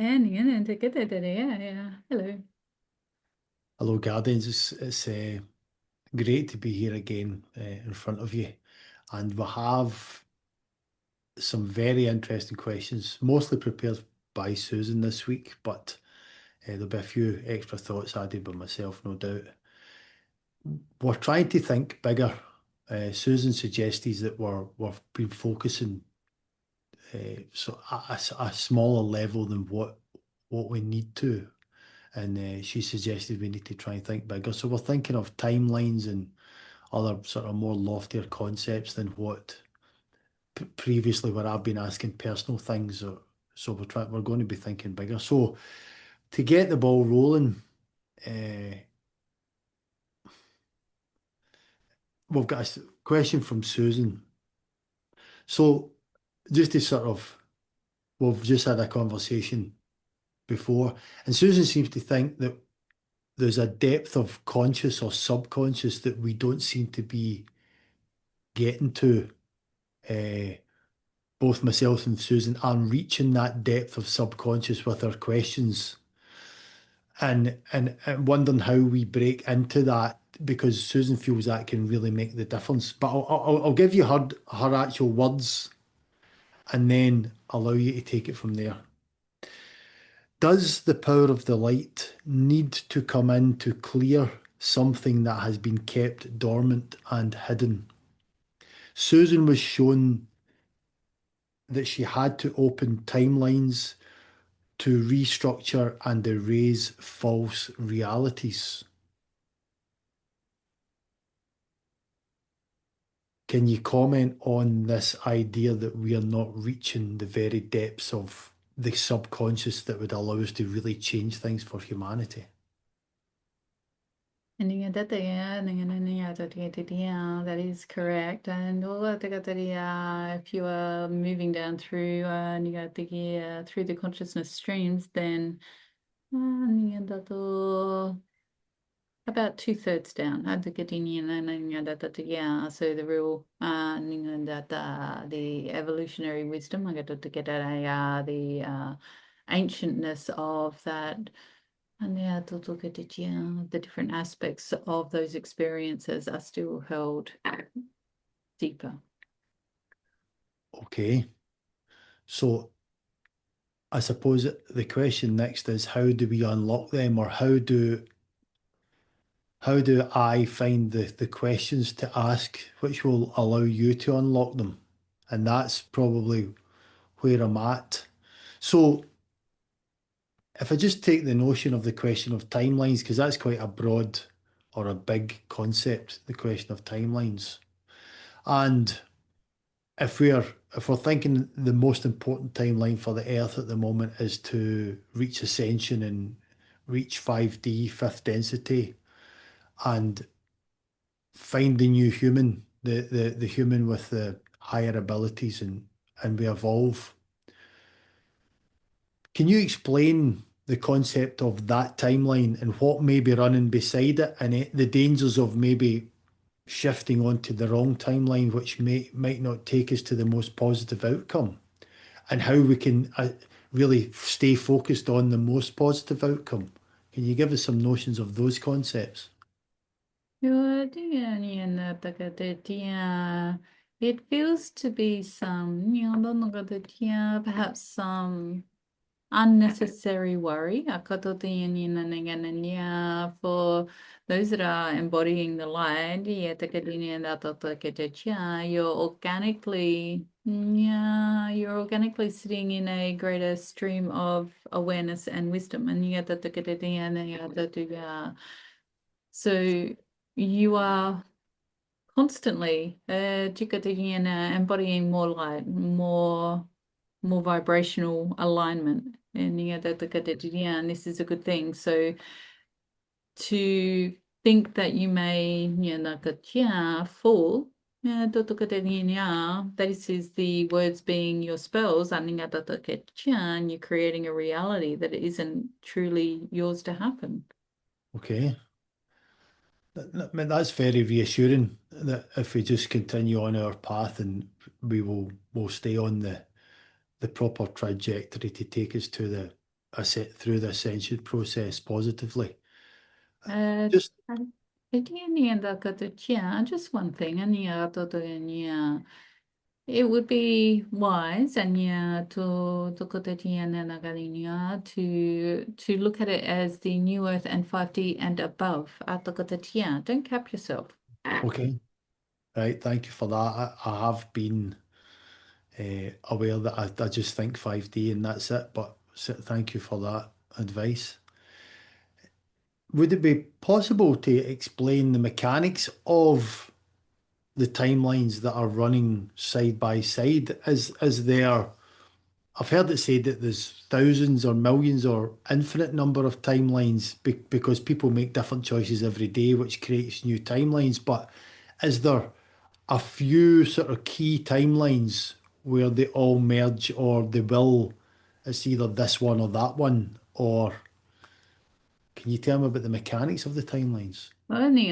Yeah. Hello. Hello, Guardians. It's great to be here again in front of you. And we have some very interesting questions, mostly prepared by Susan this week, but there'll be a few extra thoughts added by myself, no doubt. We're trying to think bigger. Susan suggested that we've been focusing a smaller level than what we need to. And she suggested we need to try and think bigger. So we're thinking of timelines and other sort of more loftier concepts than what previously where I've been asking personal things. So we're going to be thinking bigger. So to get the ball rolling, uh, we've got a question from Susan. So just to sort of, we've just had a conversation before, and Susan seems to think that there's a depth of conscious or subconscious that we don't seem to be getting to. Uh, Both myself and Susan are reaching that depth of subconscious with our questions and wondering how we break into that because Susan feels that can really make the difference. But I'll give you her actual words and then allow you to take it from there. Does the power of the light need to come in to clear something that has been kept dormant and hidden? Susan was shown that she had to open timelines to restructure and erase false realities. Can you comment on this idea that we are not reaching the very depths of the subconscious that would allow us to really change things for humanity? That is correct. And if you are moving down through through the consciousness streams, then about two-thirds down. So the real the evolutionary wisdom, the ancientness of that. And the different aspects of those experiences are still held deeper. Okay, so I suppose the question next is how do we unlock them, or how do I find the questions to ask which will allow you to unlock them? And that's probably where I'm at. So if I just take the notion of the question of timelines, because that's quite a broad or a big concept, the question of timelines. And if we're thinking the most important timeline for the Earth at the moment is to reach ascension and reach 5D, fifth density, and find the new human, the human with the higher abilities and we evolve. Can you explain the concept of that timeline and what may be running beside it and the dangers of maybe shifting onto the wrong timeline, which might not take us to the most positive outcome, and how we can really stay focused on the most positive outcome? Can you give us some notions of those concepts? It feels to be some, perhaps some unnecessary worry. For those that are embodying the light, you're organically sitting in a greater stream of awareness and wisdom. So you are constantly embodying more light, more vibrational alignment. And and this is a good thing. So to think that you may fall. This is the words being your spells, and you're creating a reality that isn't truly yours to happen. Okay. I mean, that's very reassuring that if we just continue on our path and we'll stay on the proper trajectory to take us to through the ascension process positively. Uh, Just yeah, just one thing, and yeah, yeah, it would be wise, and yeah, to look at it as the new Earth and 5D and above. Yeah, don't cap yourself. okay, right. Thank you for that. I have been aware that I just think 5D and that's it. But thank you for that advice. Would it be possible to explain the mechanics of the timelines that are running side by side? Is there, I've heard it said that there's thousands or millions or infinite number of timelines because people make different choices every day, which creates new timelines. But is there a few sort of key timelines where they all merge, or they will, it's either this one or that one? Or can you tell me about the mechanics of the timelines? It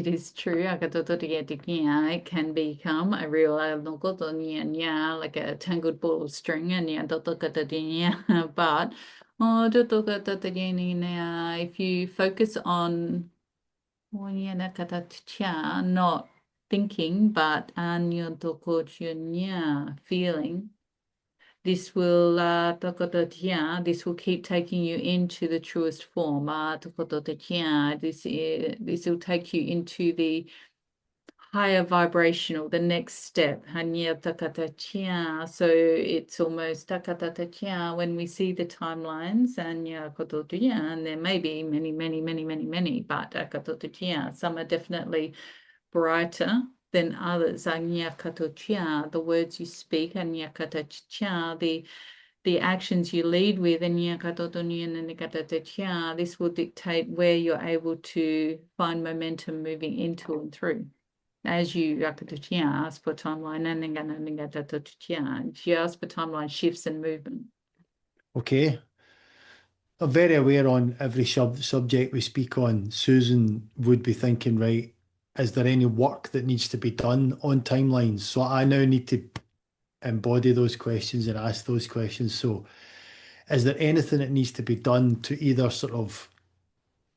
is true. It can become a real like a tangled ball of string, and but if you focus on not thinking, but feeling, this will keep taking you into the truest form. This will take you into the higher vibrational, the next step. So it's almost when we see the timelines, and there may be many, many, many, many, many, but some are definitely brighter than others. The words you speak, the actions you lead with, this will dictate where you're able to find momentum moving into and through. As you ask for timeline, you ask for timeline shifts and movement. Okay. I'm very aware on every subject we speak on, Susan would be thinking, right, is there any work that needs to be done on timelines? So I now need to embody those questions and ask those questions. So is there anything that needs to be done to either sort of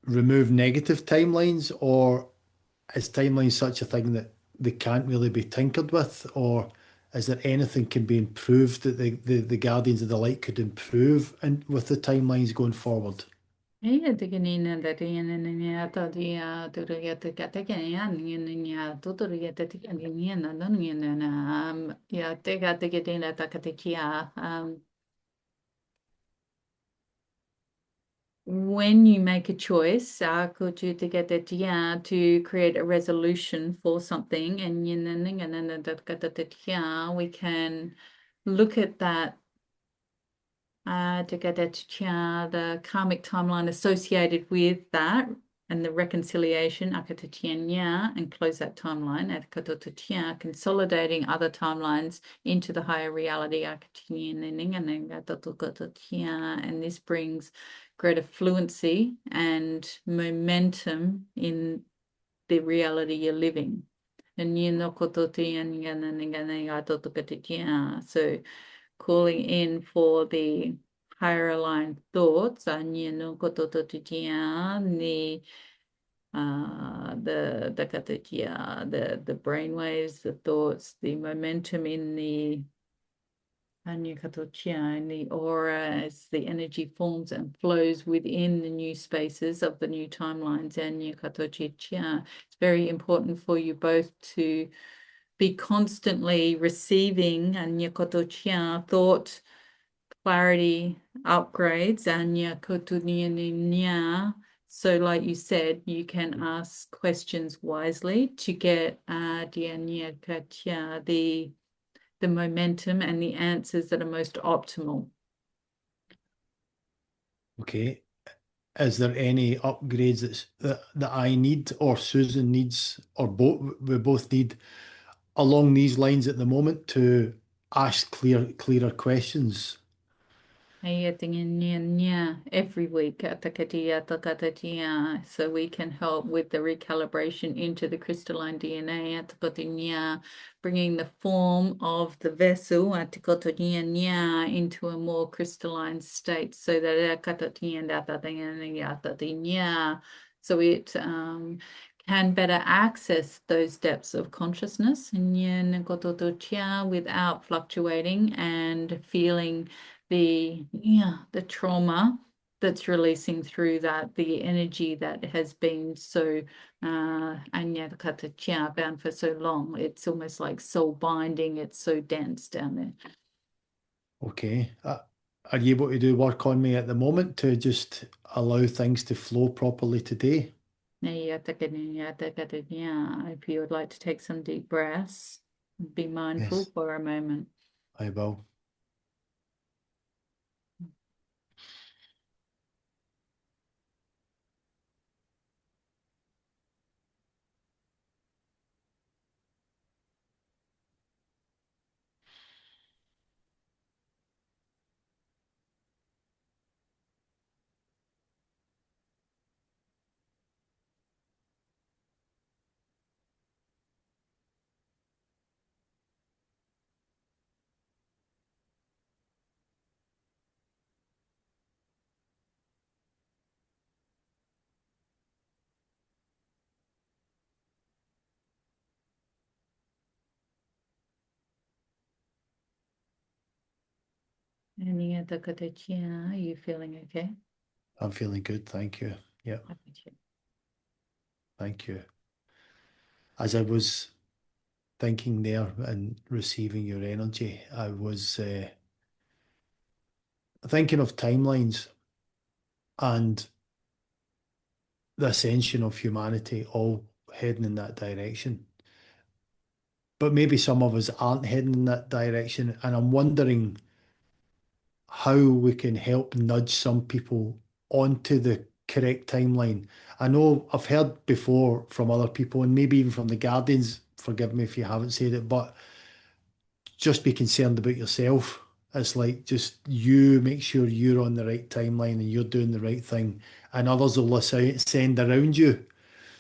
remove negative timelines, or is timelines such a thing that they can't really be tinkered with? Or is there anything can be improved that the Guardians of the Light could improve and with the timelines going forward? Iya tikinina datiyana niya tadiya turiya tikataya niya tuturiya tikaniya nanuniya na ya tikatina takatikia when you make a choice to create a resolution for something, and we can look at that the karmic timeline associated with that and the reconciliation and close that timeline consolidating other timelines into the higher reality, and this brings greater fluency and momentum in the reality you're living. So calling in for the higher aligned thoughts, the brain waves, the thoughts, the momentum in the in the aura as the energy forms and flows within the new spaces of the new timelines. It's very important for you both to be constantly receiving thought clarity upgrades so like you said, you can ask questions wisely to get the momentum and the answers that are most optimal. Okay. Is there any upgrades that I need, or Susan needs, or both we both need along these lines at the moment to ask clearer questions? Every week, so we can help with the recalibration into the crystalline DNA, bringing the form of the vessel into a more crystalline state so that so it can better access those depths of consciousness without fluctuating and feeling the trauma that's releasing through that, the energy that has been so bound for so long. It's almost like soul binding. It's so dense down there. Okay. Are you able to do work on me at the moment to just allow things to flow properly today? If you would like to take some deep breaths, be mindful Yes, for a moment. I will. Are you feeling okay? I'm feeling good, thank you. Yeah, thank you. As I was thinking there and receiving your energy, I was thinking of timelines and the ascension of humanity all heading in that direction. But maybe some of us aren't heading in that direction, and I'm wondering how we can help nudge some people onto the correct timeline. I know I've heard before from other people, and maybe even from the Guardians, forgive me if you haven't said it, but just be concerned about yourself. It's like just you make sure you're on the right timeline and you're doing the right thing, and others will send around you.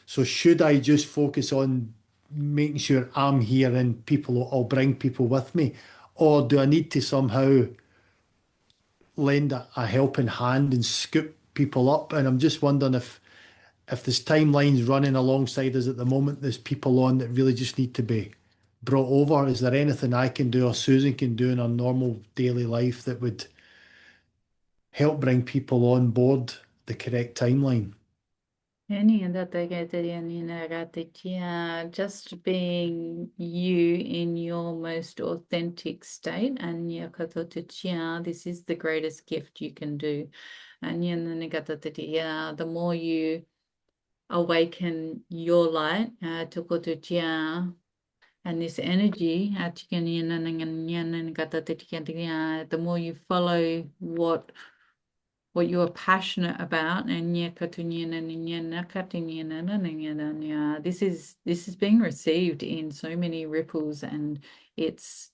So should I just focus on making sure I'm here and people, I'll bring people with me, or do I need to somehow lend a helping hand and scoop people up? And I'm just wondering if there's timelines running alongside us at the moment, there's people on that really just need to be brought over. Is there anything I can do or Susan can do in our normal daily life that would help bring people on board the correct timeline? Just being you in your most authentic state, and this is the greatest gift you can do. And the more you awaken your light, and this energy, the more you follow what you are passionate about, and this is being received in so many ripples, and it's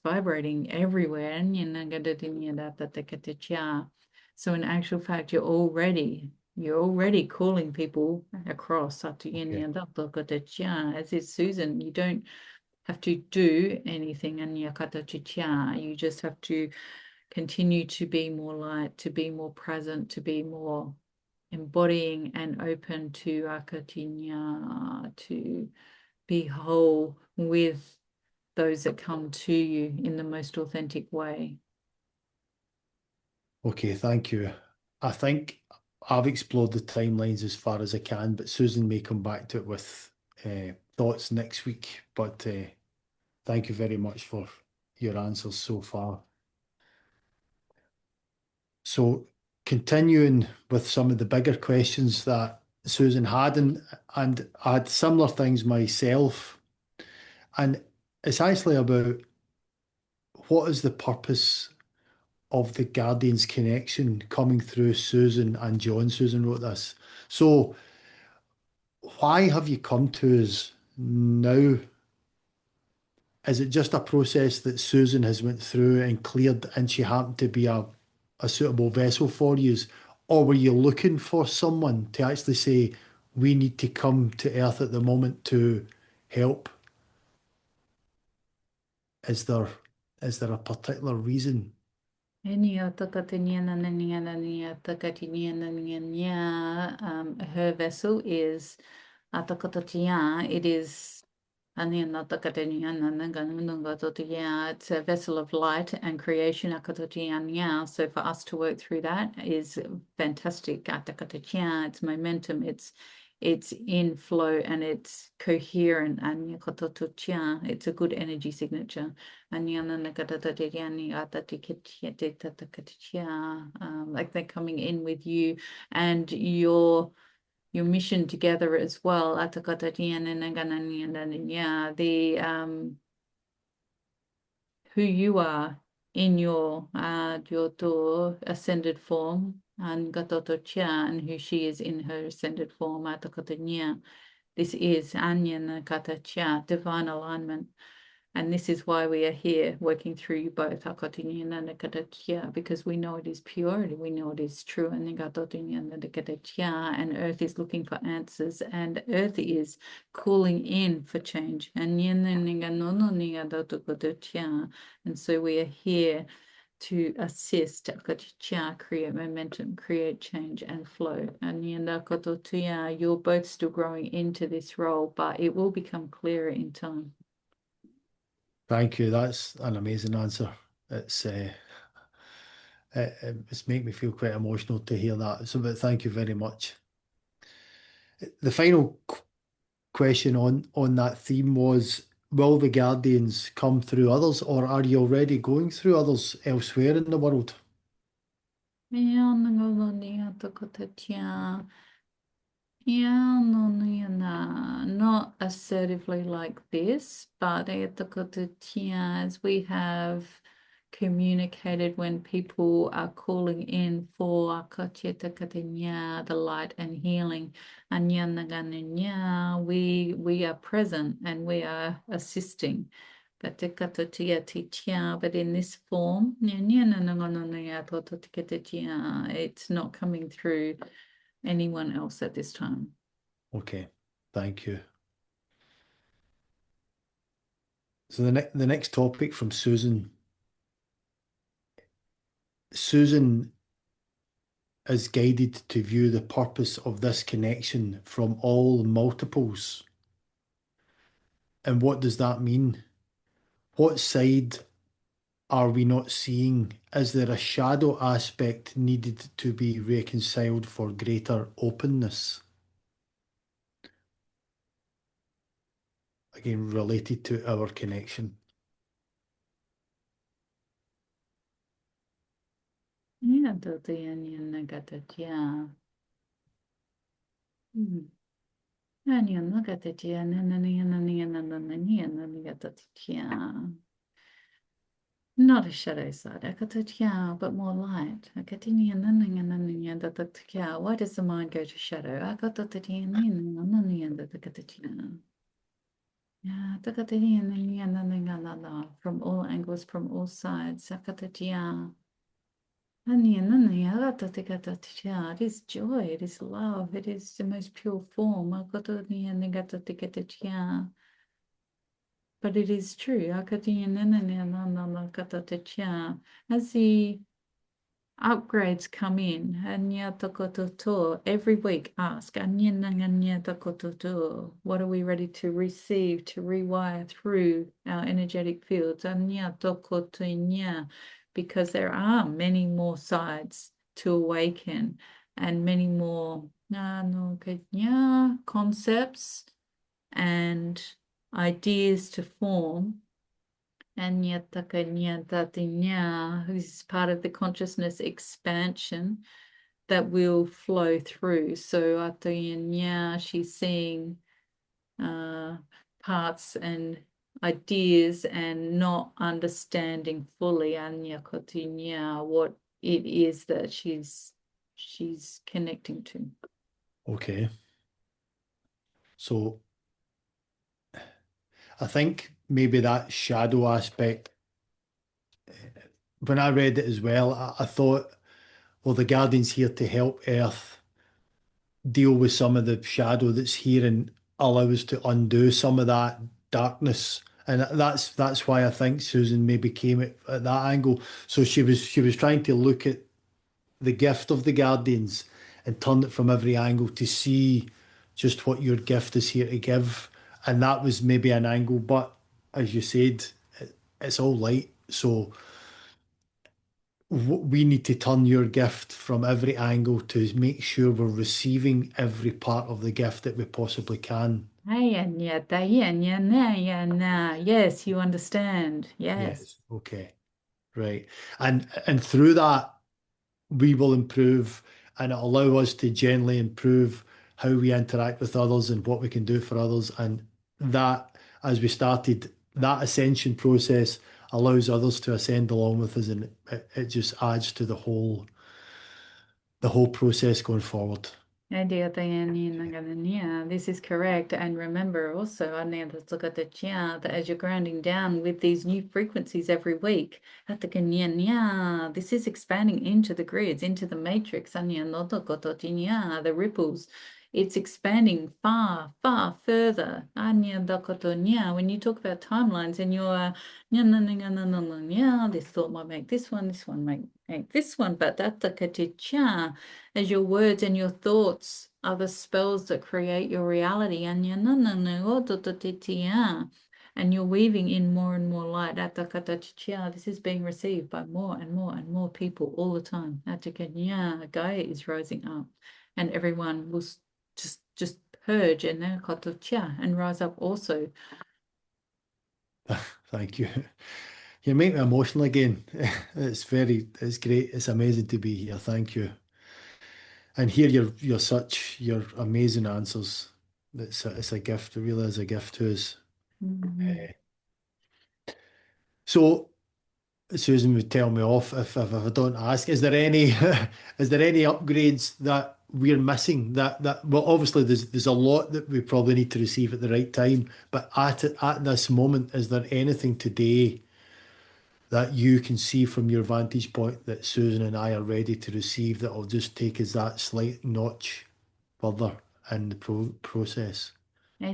vibrating everywhere. So in actual fact, you're already calling people across. As Okay. is Susan, you don't have to do anything, you just have to continue to be more light, to be more present, to be more embodying and open to akatinya, to be whole with those that come to you in the most authentic way. Okay, thank you. I think I've explored the timelines as far as I can, but Susan may come back to it with thoughts next week. But thank you very much for your answers so far. So, continuing with some of the bigger questions that Susan had, and I had similar things myself, and it's actually about what is the purpose of the Guardian's connection coming through Susan and John. Susan wrote this. So, why have you come to us now is it just a process that Susan has went through and cleared and she happened to be a suitable vessel for you? Or were you looking for someone to actually say, we need to come to Earth at the moment to help? Is there is there a particular reason? Her vessel is it is it's a vessel of light and creation. So for us to work through that is fantastic. It's momentum, it's in flow and it's coherent. It's a good energy signature. Like they're coming in with you and your mission together as well. The who you are in your ascended form and who she is in her ascended form. This is divine alignment. And this is why we are here working through you both, because we know it is pure, we know it is true, and Earth is looking for answers, and Earth is calling in for change. And so we are here to assist create momentum, create change and flow. And you're both still growing into this role, but it will become clearer in time. Thank you. That's an amazing answer. It's made me feel quite emotional to hear that. So, but thank you very much. The final question on that theme was, will the Guardians come through others, or are you already going through others elsewhere in the world? Yeah, no, no, yeah, nah, not assertively like this, but as we have communicated when people are calling in for the light and healing, and we are present and we are assisting. But in this form, it's not coming through anyone else at this time. Okay, thank you. So the next topic from Susan. Susan is guided to view the purpose of this connection from all multiples. And what does that mean? What side are we not seeing? Is there a shadow aspect needed to be reconciled for greater openness? Again, related to our connection. Yeah, yeah. Hmm. Not a shadow side, but more light. Why does the mind go to shadow? Yeah, from all angles, from all sides. It is joy, it is love, it is the most pure form. But it is true. As the upgrades come in, every week ask, what are we ready to receive, to rewire through our energetic fields? Because there are many more sides to awaken and many more concepts and ideas to form. And yet, this is part of the consciousness expansion that will flow through. So, she's seeing parts and ideas and not understanding fully what it is that she's connecting to. Okay. So I think maybe that shadow aspect. When I read it as well, I thought, well, the Guardian's here to help Earth deal with some of the shadow that's here and allow us to undo some of that darkness. And that's why I think Susan maybe came at that angle. So she was trying to look at the gift of the Guardians and turn it from every angle to see just what your gift is here to give. And that was maybe an angle, but as you said, it's all light. So we need to turn your gift from every angle to make sure we're receiving every part of the gift that we possibly can. Yes, you understand. Yes. Yes. Okay. Right. And through that, we will improve and it'll allow us to generally improve how we interact with others and what we can do for others. And that, as we started, that ascension process allows others to ascend along with us, and it just adds to the whole process going forward. Yeah, this is correct. And remember also, that as you're grounding down with these new frequencies every week, this is expanding into the grids, into the matrix, the ripples. It's expanding far, far further. When you talk about timelines and you're, this thought might make this one might make this one, but as your words and your thoughts are the spells that create your reality. And you're weaving in more and more light. This is being received by more and more and more people all the time. Gaia is rising up, and everyone will just purge and rise up also. Thank you. You make me emotional again. It's great. It's amazing to be here. Thank you. And hear your amazing answers. It's a gift. It really is a gift to us. Mhm. Eh, So Susan would tell me off if I don't ask. Is there any is there any upgrades that we're missing? That well, obviously there's a lot that we probably need to receive at the right time. But at this moment, is there anything today that you can see from your vantage point that Susan and I are ready to receive that will just take us that slight notch further in the process? We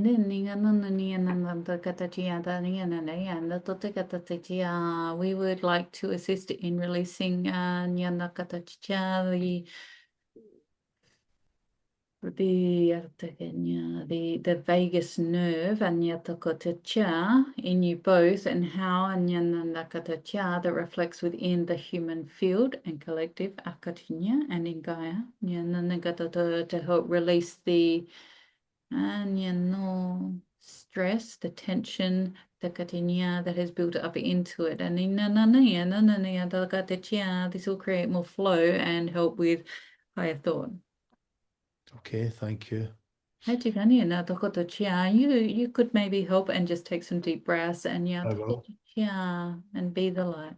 would like to assist in releasing the vagus nerve in you both, and how that reflects within the human field and collective and in Gaia to help release the stress, the tension, that has built up into it. And this will create more flow and help with higher thought. Okay, thank you. You could maybe help and just take some deep breaths and I will. and be the light.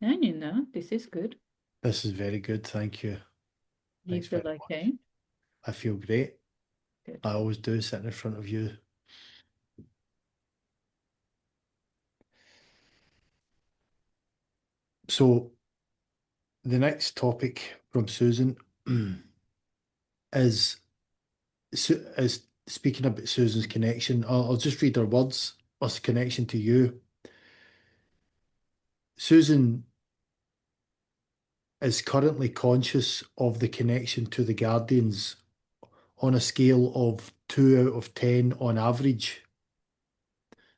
And this is good. This is very good. Thank you. Do you Thanks feel very much. okay? I feel great. Good. I always do sitting in front of you. So the next topic from Susan is As speaking about Susan's connection, I'll just read her words, her connection to you. Susan is currently conscious of the connection to the guardians on a scale of 2 out of 10 on average.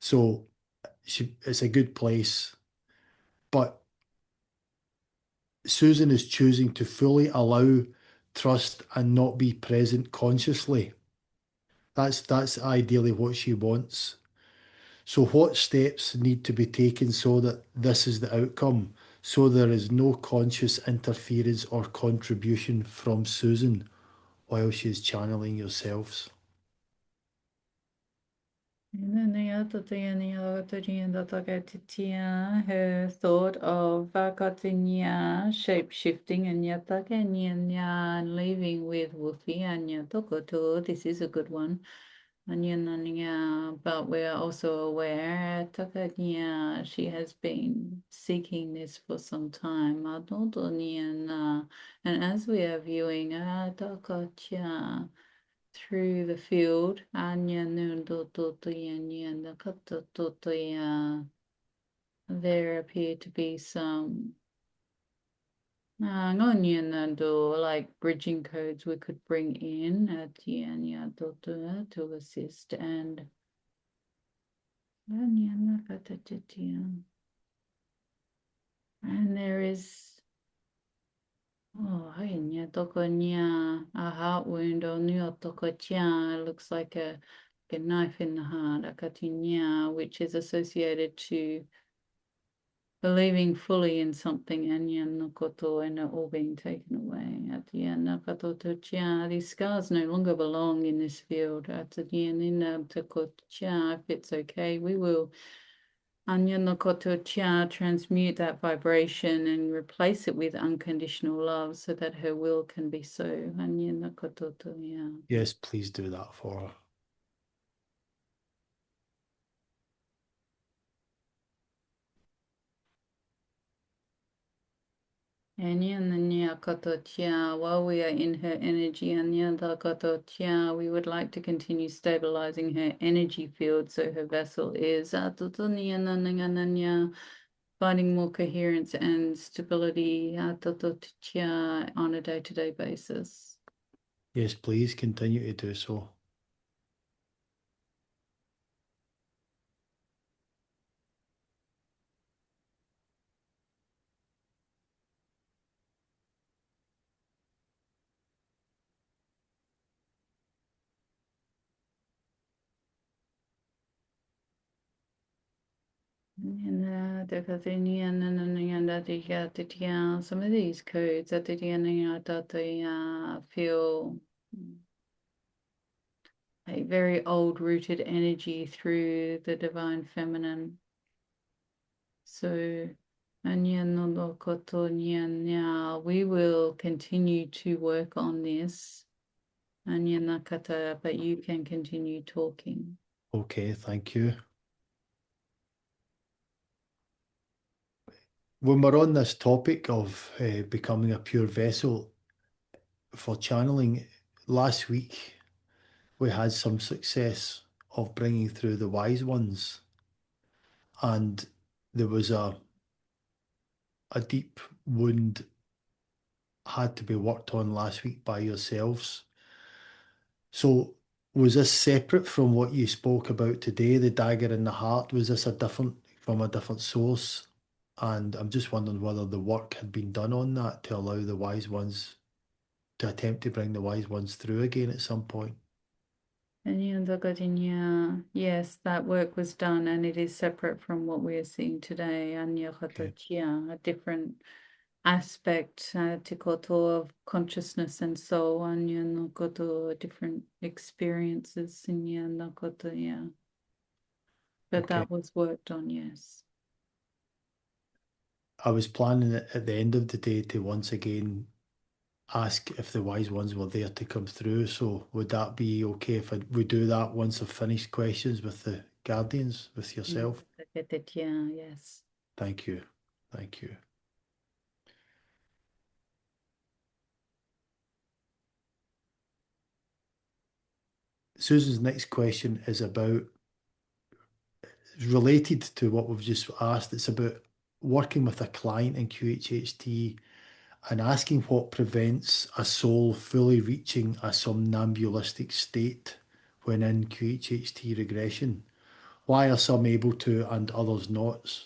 So it's a good place. But Susan is choosing to fully allow, trust, and not be present consciously. That's ideally what she wants. So what steps need to be taken so that this is the outcome? So there is no conscious interference or contribution from Susan while she's channeling yourselves. Her thought of vakatinya shape shifting and yatakanya living with Wufi and Tokoto. This is a good one. But we're also aware Takanya she has been seeking this for some time. And as we are viewing Takatya through the field, there appear to be some like bridging codes we could bring in at the end to assist and there is a heart wound on looks like a knife in the heart, which is associated to believing fully in something and it all being taken away. At the end, these scars no longer belong in this field. At the end, if it's okay, we will transmute that vibration and replace it with unconditional love so that her will can be so. Yes, please do that for her. While we are in her energy, we would like to continue stabilizing her energy field so her vessel is finding more coherence and stability on a day-to-day basis. Yes, please continue to do so. Some of these codes feel a very old rooted energy through the divine feminine. So we will continue to work on this. But you can continue talking. Okay, thank you. When we're on this topic of becoming a pure vessel for channeling, last week we had some success of bringing through the wise ones, and there was a deep wound had to be worked on last week by yourselves. So was this separate from what you spoke about today, the dagger in the heart? Was this from a different source? And I'm just wondering whether the work had been done on that to allow the wise ones to attempt to bring the wise ones through again at some point. Yes, that work was done and it is separate from what we are seeing today. Okay. A different aspect of consciousness and soul, different experiences. Yeah. But Okay. that was worked on, yes. I was planning at the end of the day to once again ask if the wise ones were there to come through. So would that be okay if we do that once I've finished questions with the guardians, with yourself? Yeah, yes. Thank you. Thank you. Susan's next question is about, related to what we've just asked. It's about working with a client in QHHT and asking what prevents a soul fully reaching a somnambulistic state when in QHHT regression. Why are some able to and others not?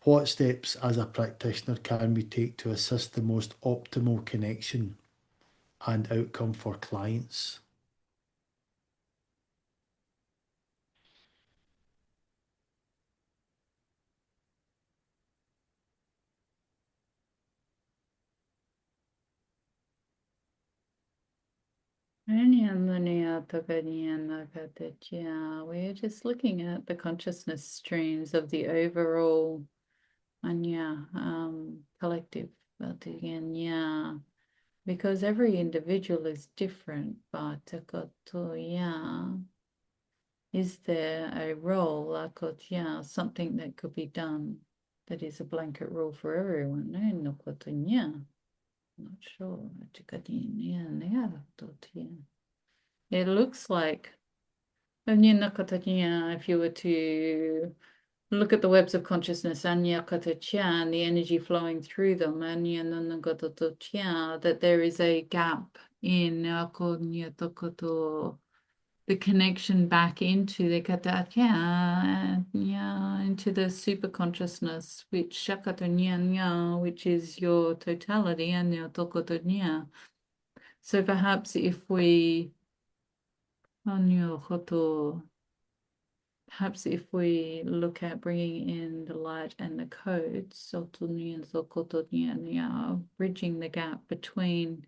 What steps as a practitioner can we take to assist the most optimal connection and outcome for clients? We're just looking at the consciousness streams of the overall collective. But again, yeah, because every individual is different, but yeah, is there a role, yeah, something that could be done that is a blanket rule for everyone? Yeah, not sure. Yeah. It looks like, if you were to look at the webs of consciousness, and the energy flowing through them, that there is a gap in the connection back into the into the super consciousness, which is your totality, and so perhaps if we perhaps if we look at bringing in the light and the codes, bridging the gap between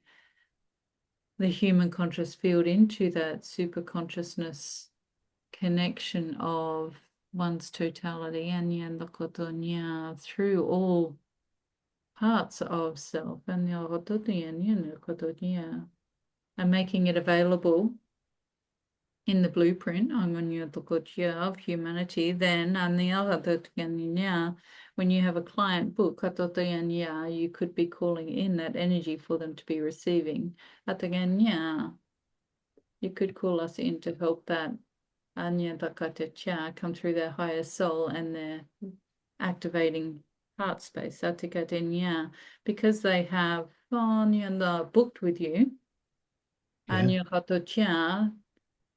the human conscious field into that super consciousness connection of one's totality and through all parts of self and making it available in the blueprint of humanity. Then on the other, when you have a client book, you could be calling in that energy for them to be receiving. You could call us in to help that come through their higher soul and their activating heart space. Because they have booked with you. Yeah,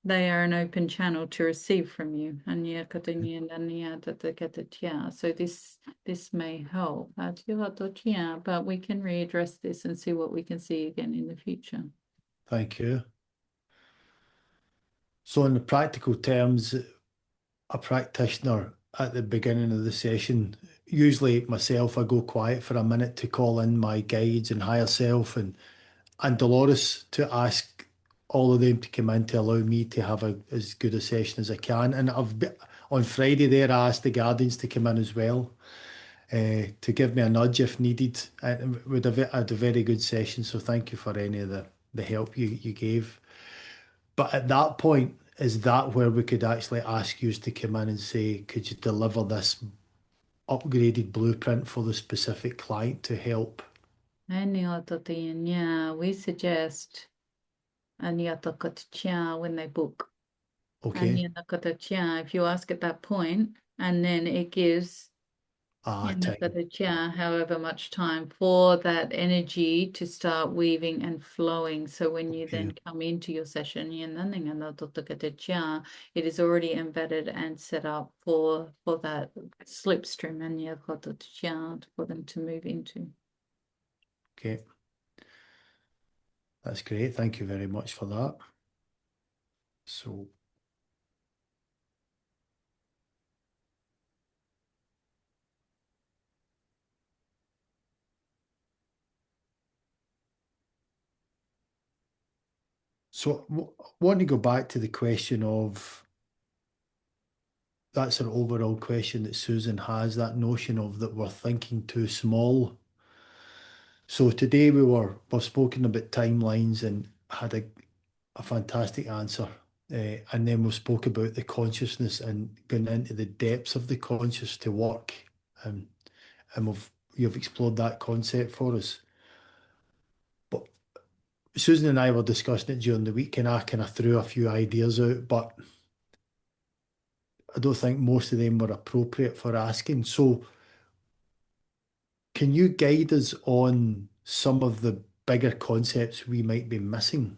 They are an open channel to receive from you. So this may help. But we can readdress this and see what we can see again in the future. thank you. So, in the practical terms, a practitioner at the beginning of the session, usually myself, I go quiet for a minute to call in my guides and higher self and Dolores to ask all of them to come in to allow me to have as good a session as I can. And on Friday there, I asked the guardians to come in as well, to give me a nudge if needed. And had a very good session. So thank you for any of the help you gave. But at that point, is that where we could actually ask you to come in and say, could you deliver this upgraded blueprint for the specific client to help? We suggest when they book. Okay. If you ask at that point, and then it gives Time. however much time for that energy to start weaving and flowing. So when you Okay. then come into your session, it is already embedded and set up for that slipstream and for them to move into. Okay. That's great. Thank you very much for that. So, want to go back to the question of, that's an overall question that Susan has, that notion of that we're thinking too small. So today we've spoken about timelines and had a fantastic answer. And then we spoke about the consciousness and going into the depths of the conscious to work. Um, and you've explored that concept for us. But Susan and I were discussing it during the week, and I kind of threw a few ideas out, but I don't think most of them were appropriate for asking. So, can you guide us on some of the bigger concepts we might be missing?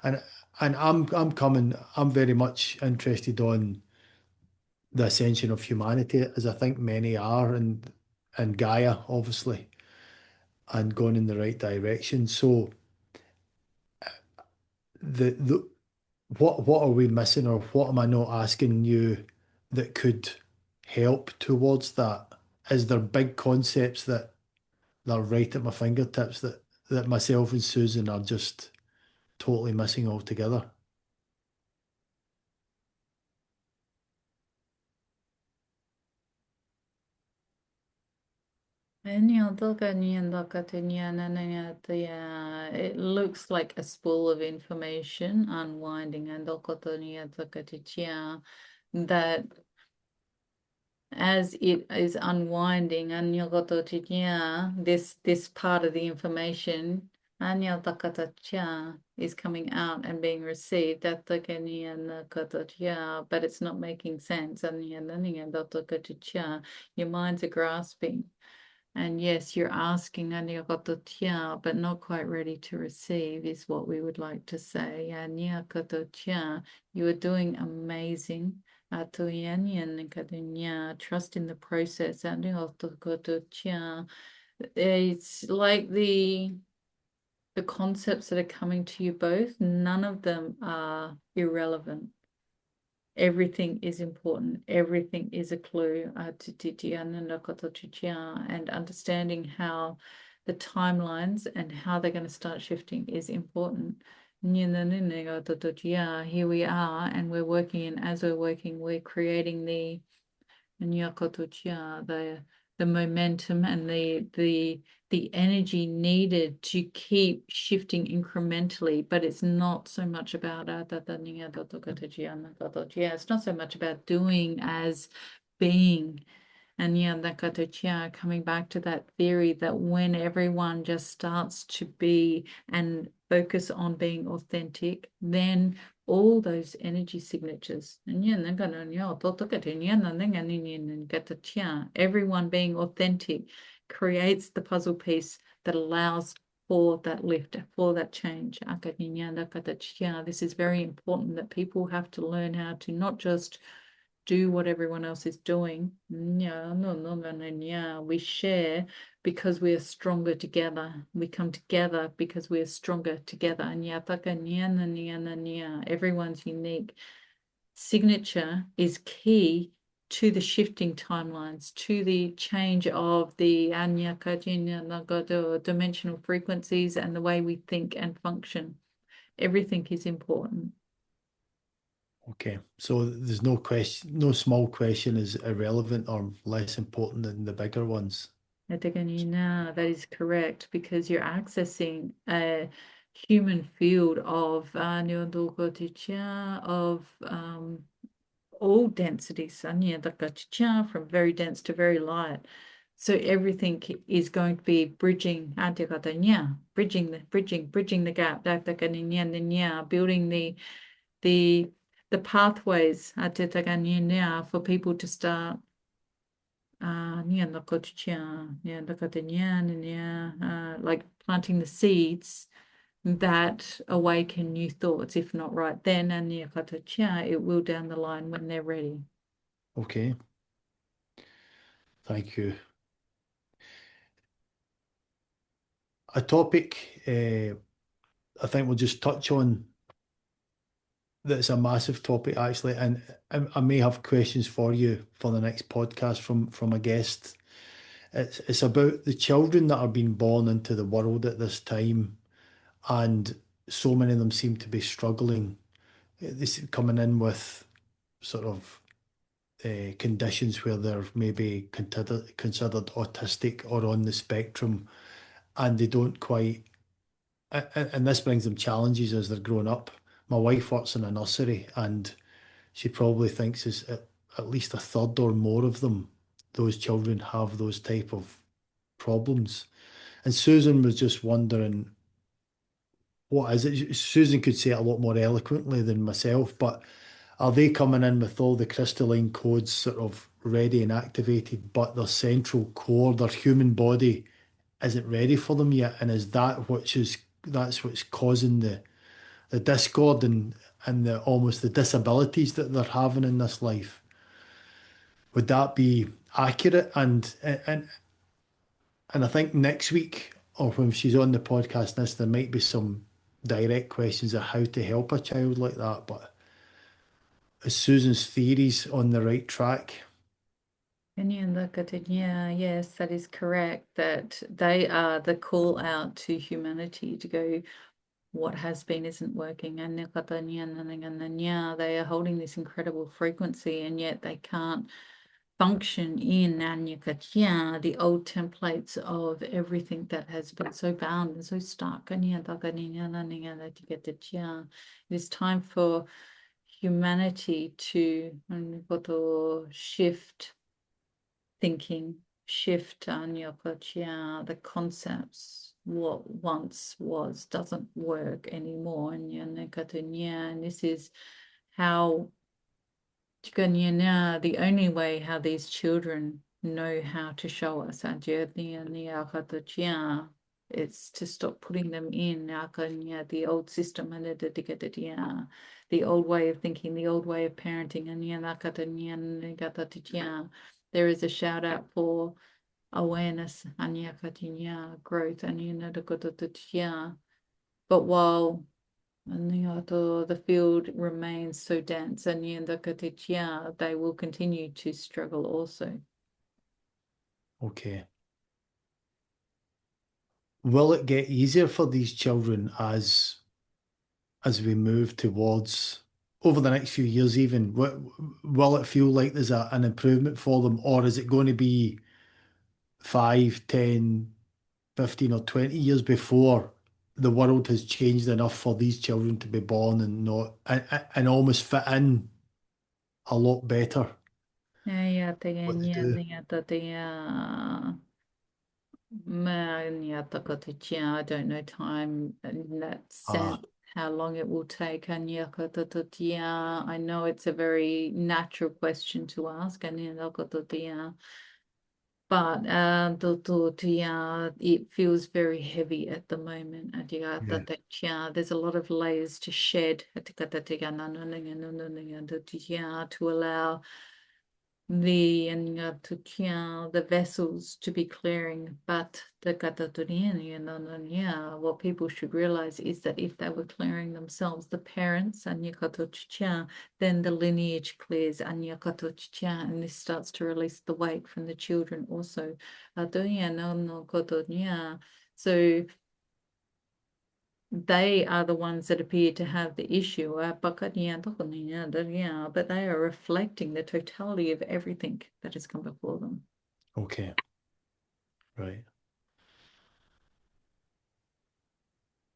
And I'm very much interested on the ascension of humanity, as I think many are, and Gaia, obviously, and going in the right direction. So, the what are we missing, or what am I not asking you that could help towards that? Is there big concepts that are right at my fingertips that myself and Susan are just totally missing altogether? It looks like a spool of information unwinding and that as it is unwinding and this part of the information is coming out and being received but it's not making sense your minds are grasping. And yes, you're asking but not quite ready to receive is what we would like to say. You are doing amazing. Trust in the process. It's like the concepts that are coming to you both, none of them are irrelevant. Everything is important. Everything is a clue and understanding how the timelines and how they're going to start shifting is important. Here we are, and we're working, and as we're working, we're creating the the momentum and the energy needed to keep shifting incrementally, but it's not so much about it's not so much about doing as being. And coming back to that theory that when everyone just starts to be and focus on being authentic, then all those energy signatures, everyone being authentic creates the puzzle piece that allows for that lift, for that change. This is very important that people have to learn how to not just do what everyone else is doing. No, no, no, no, no, no. We share because we are stronger together. We come together because we are stronger together. Everyone's unique signature is key to the shifting timelines, to the change of the dimensional frequencies and the way we think and function. Everything is important. Okay, so there's no question, no small question is irrelevant or less important than the bigger ones. That is correct because you're accessing a human field of all densities, from very dense to very light. So everything is going to be bridging, bridging the gap, building the the pathways for people to start like planting the seeds that awaken new thoughts, if not right then, and it will down the line when they're ready. Okay, thank you. A topic I think we'll just touch on that's a massive topic actually, and I may have questions for you for the next podcast from a guest. It's about the children that are being born into the world at this time, and so many of them seem to be struggling. This coming in with sort of conditions where they're maybe considered autistic or on the spectrum, and they don't quite. And this brings them challenges as they're growing up. My wife works in a nursery, and she probably thinks is at least a third or more of them, those children have those type of problems. And Susan was just wondering what is it? Susan could say it a lot more eloquently than myself, but are they coming in with all the crystalline codes sort of ready and activated, but their central core, their human body isn't ready for them yet? And is that that's what's causing the discord and the almost the disabilities that they're having in this life? Would that be accurate? And I think next week or when she's on the podcast, this there might be some direct questions of how to help a child like that. But is Susan's theories on the right track? And you look at it, yeah, yes, that is correct. That they are the call out to humanity to go, what has been isn't working. And yeah, they are holding this incredible frequency, and yet they can't function in the old templates of everything that has been so bound and so stuck. And it is time for humanity to shift thinking, shift the concepts. What once was doesn't work anymore. And this is how the only way how these children know how to show us it's to stop putting them in the old system and the old way of thinking, the old way of parenting. There is a shout out for awareness growth but while the field remains so dense and they will continue to struggle also. Okay. Will it get easier for these children as we move towards over the next few years even? Will it feel like there's an improvement for them, or is it going to be 5, 10, 15, or 20 years before the world has changed enough for these children to be born and not and almost fit in a lot better what they do? I don't know time in that Ah, sense, how long it will take. I know it's a very natural question to ask. But it feels very heavy at the moment. yeah. There's a lot of layers to shed to allow the vessels to be clearing. But what people should realize is that if they were clearing themselves, the parents then the lineage clears and this starts to release the weight from the children also. So they are the ones that appear to have the issue. But they are reflecting the totality of everything that has come before them. Okay, right.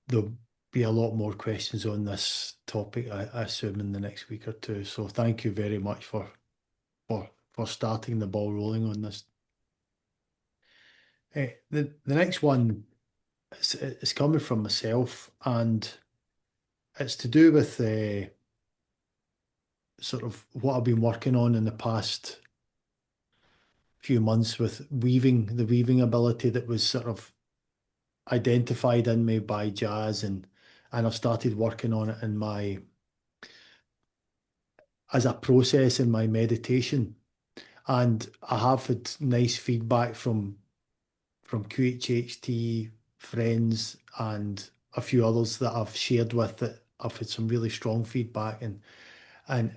There'll be a lot more questions on this topic, I assume, in the next week or two. So thank you very much for starting the ball rolling on this. The next one is coming from myself, and it's to do with sort of what I've been working on in the past few months with the weaving ability that was sort of identified in me by jazz, and I've started working on it in my as a process in my meditation. And I have had nice feedback from QHHT friends and a few others that I've shared with that I've had some really strong feedback, and it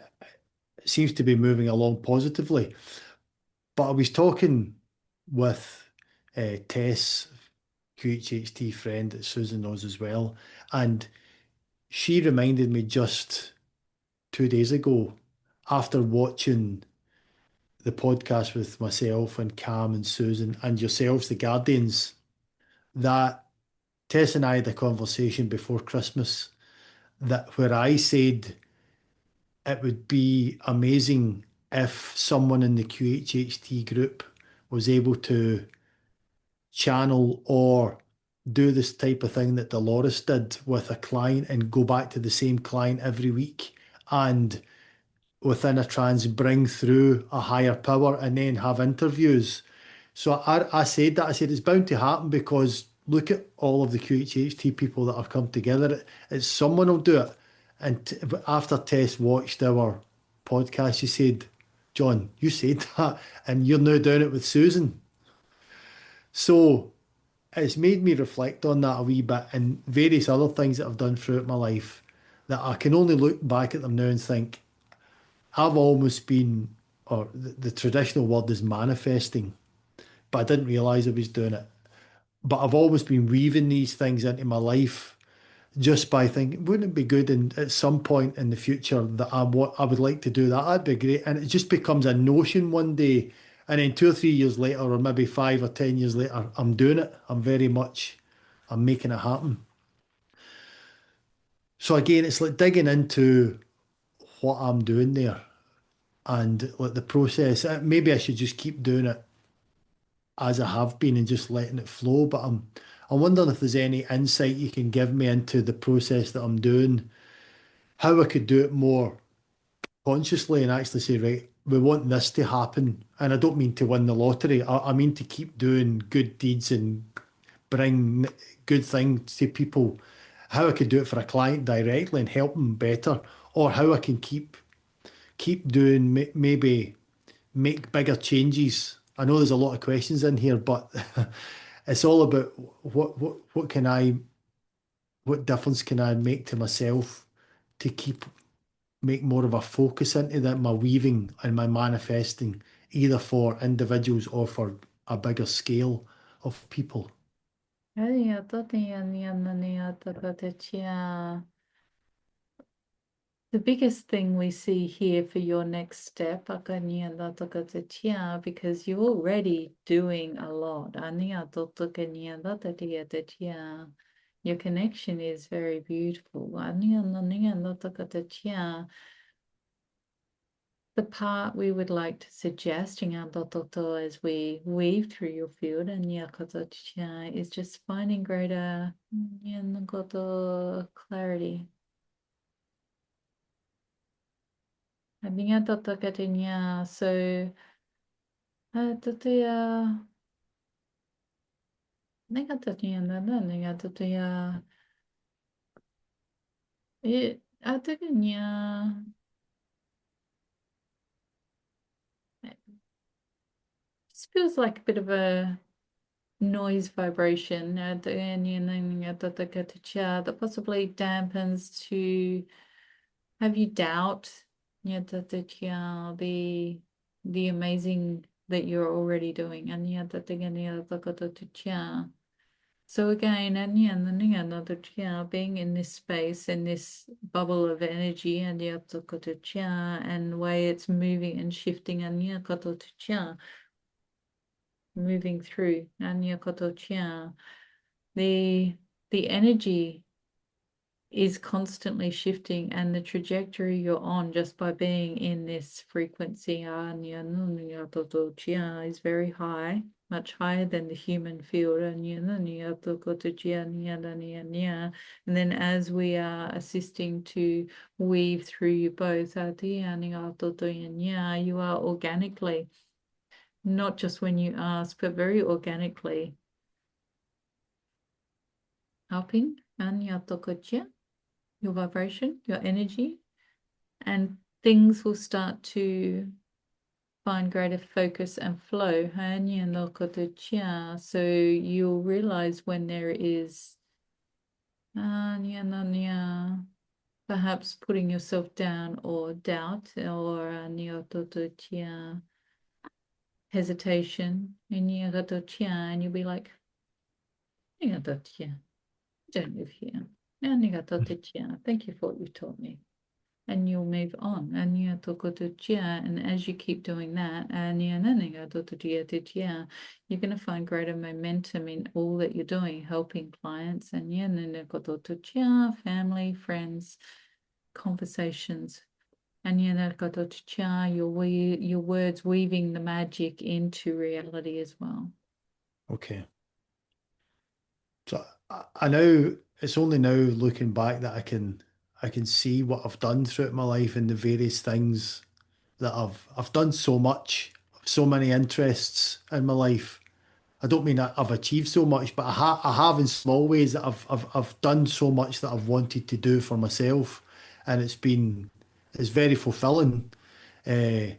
seems to be moving along positively. But I was talking with Tess, QHHT friend that Susan knows as well, and she reminded me just 2 days ago after watching the podcast with myself and Cam and Susan and yourselves, the Guardians, that Tess and I had a conversation before Christmas that where I said it would be amazing if someone in the QHHT group was able to channel or do this type of thing that Dolores did with a client and go back to the same client every week and within a trance bring through a higher power and then have interviews. So I said that, I said it's bound to happen because look at all of the QHHT people that have come together. It's someone will do it. And after Tess watched our podcast, she said, John, you said that and you're now doing it with Susan. So it's made me reflect on that a wee bit and various other things that I've done throughout my life that I can only look back at them now and think, I've almost been, or the traditional word is manifesting, but I didn't realise I was doing it. But I've always been weaving these things into my life just by thinking, wouldn't it be good in, at some point in the future that I would like to do that? That'd be great. And it just becomes a notion one day. And then 2 or 3 years later, or maybe 5 or 10 years later, I'm doing it. I'm making it happen. So again, it's like digging into what I'm doing there and like the process. Maybe I should just keep doing it as I have been and just letting it flow. But I'm wondering if there's any insight you can give me into the process that I'm doing, how I could do it more consciously and actually say, right, we want this to happen. And I don't mean to win the lottery. I mean to keep doing good deeds and bring good things to people. How I could do it for a client directly and help them better, or how I can keep doing maybe make bigger changes. I know there's a lot of questions in here, but it's all about what can what difference can I make to myself to keep make more of a focus into that my weaving and my manifesting, either for individuals or for a bigger scale of people. The biggest thing we see here for your next step, because you're already doing a lot. Your connection is very beautiful. The part we would like to suggest as we weave through your field is just finding greater clarity. So it just feels like a bit of a noise vibration that possibly dampens to have you doubt the amazing that you're already doing. So again, being in this space, in this bubble of energy, and the way it's moving and shifting, moving through, the the energy is constantly shifting, and the trajectory you're on just by being in this frequency is very high, much higher than the human field. And then as we are assisting to weave through you both, you are organically, not just when you ask, but very organically helping your vibration, your energy, and things will start to find greater focus and flow. So you'll realize when there is perhaps putting yourself down or doubt or hesitation, and you'll be like, I don't live here. Thank you for what you taught me. And you'll move on. And as you keep doing that, you're going to find greater momentum in all that you're doing, helping clients and family, friends, conversations. And your words weaving the magic into reality as well. Okay. So I now it's only now looking back that I can see what I've done throughout my life and the various things that I've done so much, so many interests in my life. I don't mean I've achieved so much, but I have in small ways that I've done so much that I've wanted to do for myself, and it's very fulfilling. Uh,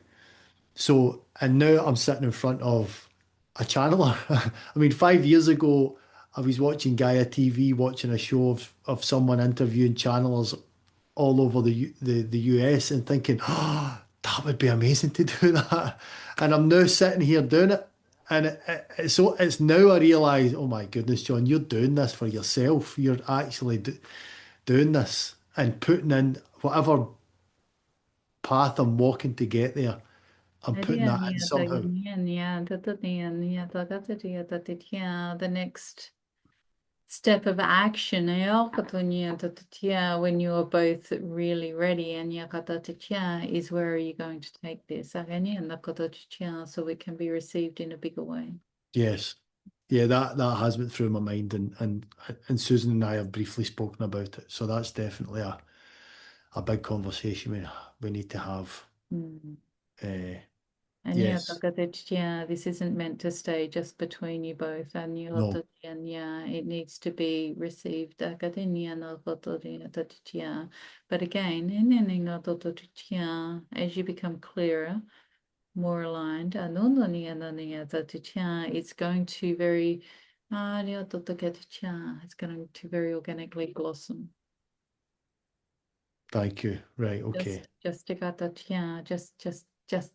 so, and now I'm sitting in front of a channeler. I mean, 5 years ago, I was watching Gaia TV, watching a show of someone interviewing channelers all over the US and thinking, oh, that would be amazing to do that. And I'm now sitting here doing it. And it's now I realise, oh my goodness, John, you're doing this for yourself. You're actually doing this and putting in whatever path I'm walking to get there. I'm putting that in somehow. The next step of action when you are both really ready and is where are you going to take this so it can be received in a bigger way. Yes. Yeah, that has went through my mind and Susan and I have briefly spoken about it. So that's definitely a big conversation we need to have. Mm. Uh, And yes. this isn't meant to stay just between you both. And No. it needs to be received. But again, as you become clearer, more aligned, it's going to very, it's going to very organically blossom. Thank you. Right. Okay.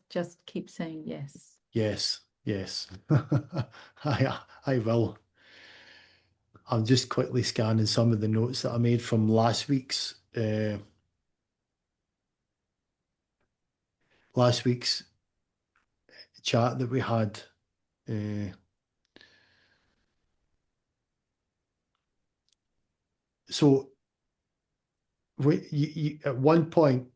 Just keep saying yes. Yes. Yes. I will. I'm just quickly scanning some of the notes that I made from last week's chat that we had. Uh, so at one point,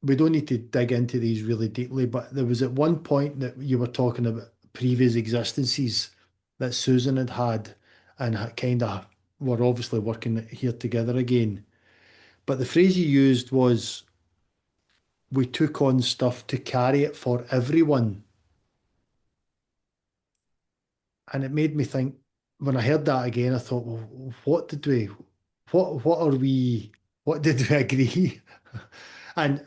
we don't need to dig into these really deeply, but there was at one point that you were talking about previous existences that Susan had had and kind of were obviously working here together again. But the phrase you used was, we took on stuff to carry it for everyone. And it made me think, when I heard that again, I thought, well, what are we, what did we agree? And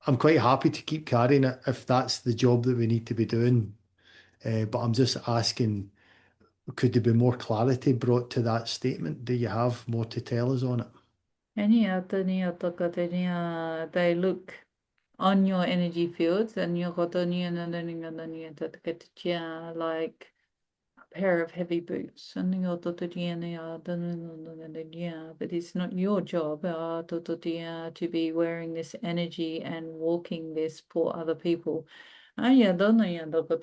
I'm quite happy to keep carrying it if that's the job that we need to be doing. But I'm just asking, could there be more clarity brought to that statement? Do you have more to tell us on it? They look on your energy fields and like pair of heavy boots. But it's not your job to be wearing this energy and walking this for other people. The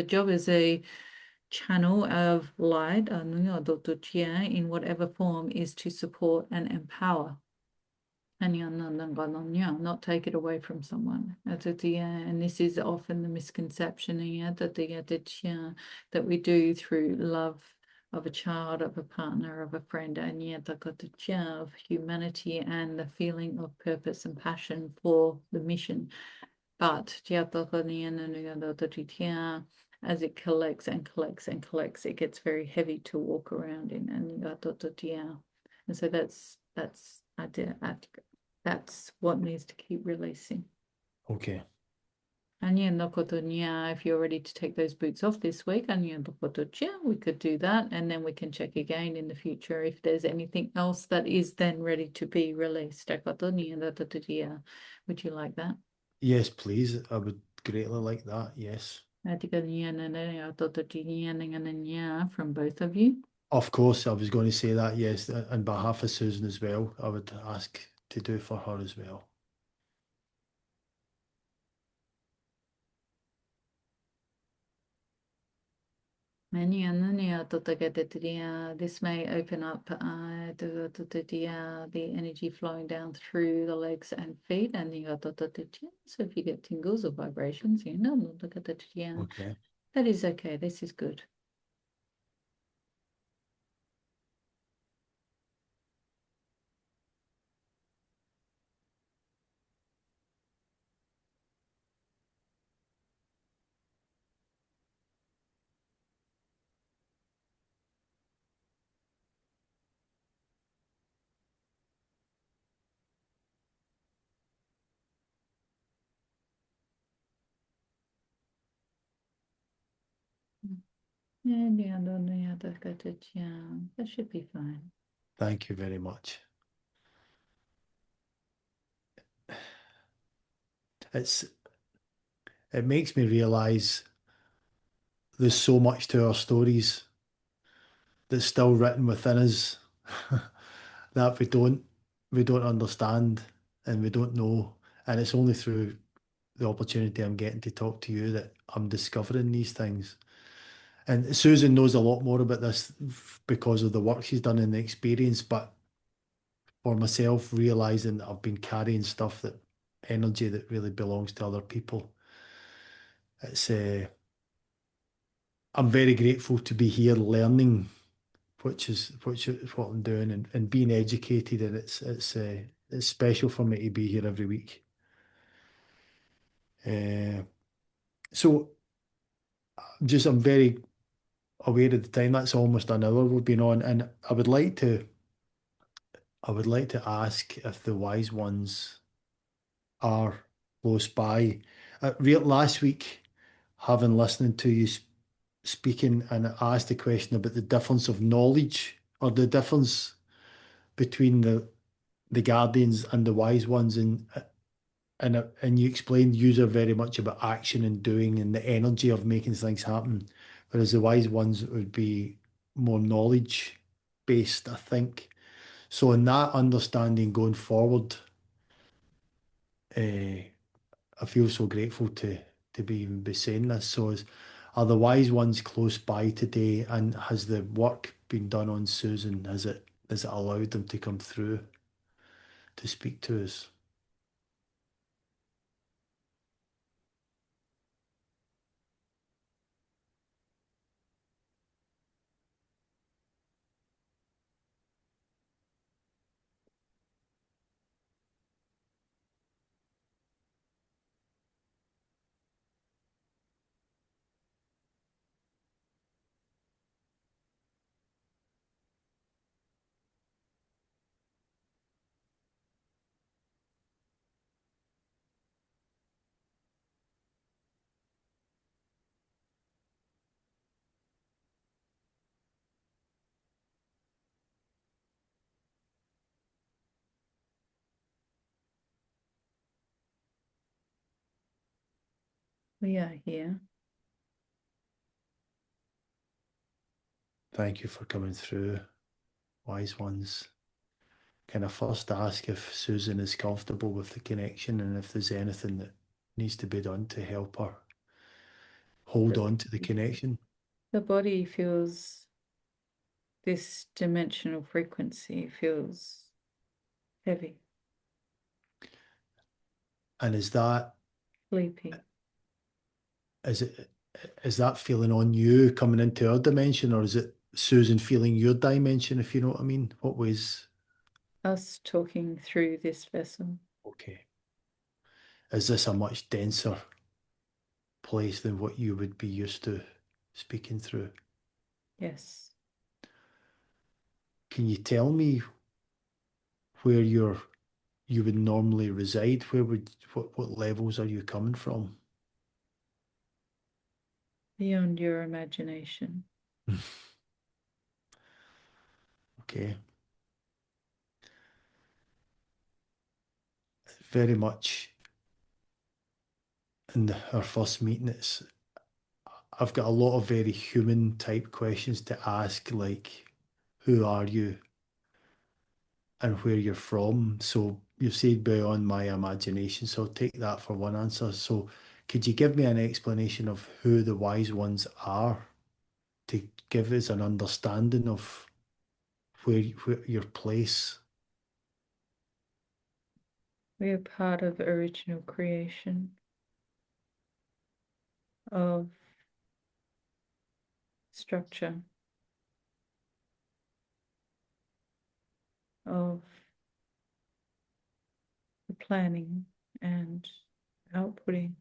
job is a channel of light in whatever form is to support and empower. And not take it away from someone. And this is often the misconception that we do through love of a child, of a partner, of a friend, and of humanity and the feeling of purpose and passion for the mission. But as it collects and collects and collects, it gets very heavy to walk around in. And so that's what needs to keep releasing. Okay. And if you're ready to take those boots off this week, we could do that. And then we can check again in the future if there's anything else that is then ready to be released. Would you like that? Yes, please. I would greatly like that. Yes. From both of you. Of course, I was going to say that. Yes, on behalf of Susan as well, I would ask to do for her as well. This may open up the energy flowing down through the legs and feet. And so if you get tingles or vibrations, Okay. that is okay. This is good. That should be fine. Thank you very much. It's it makes me realise there's so much to our stories that's still written within us that we don't understand and we don't know. And it's only through the opportunity I'm getting to talk to you that I'm discovering these things. And Susan knows a lot more about this because of the work she's done in the experience. But for myself, realizing that I've been carrying stuff that energy that really belongs to other people, it's I'm very grateful to be here learning, which is what I'm doing, and being educated. And it's special for me to be here every week. Uh, so I'm very aware of the time. That's almost an hour we've been on, and I would like to ask if the wise ones are close by. Last week, having listening to you speaking, and I asked a question about the difference of knowledge or the difference between the guardians and the wise ones, and you explained yous are very much about action and doing and the energy of making things happen, whereas the wise ones would be more knowledge based, I think. So in that understanding going forward, I feel so grateful to be even be saying this. Are the wise ones close by today, and has the work been done on Susan? Has it allowed them to come through to speak to us? We are here. Thank you for coming through, wise ones. Can I first ask if Susan is comfortable with the connection and if there's anything that needs to be done to help her hold The, on to the connection? the body feels this dimensional frequency feels heavy, And sleepy. is it is that feeling on you coming into our dimension, or is it Susan feeling your dimension, if you know what I mean? What ways? Us talking through this vessel. Okay. Is this a much denser place than what you would be used to speaking through? Yes. Can you tell me where you would normally reside? What levels are you coming from? Beyond your imagination. Okay. Very much in our first meeting, I've got a lot of very human type questions to ask, like, who are you and where you're from? So you've said beyond my imagination, so I'll take that for one answer. So could you give me an explanation of who the wise ones are to give us an understanding of where your place? We are part of original creation of structure, of the planning and outputting.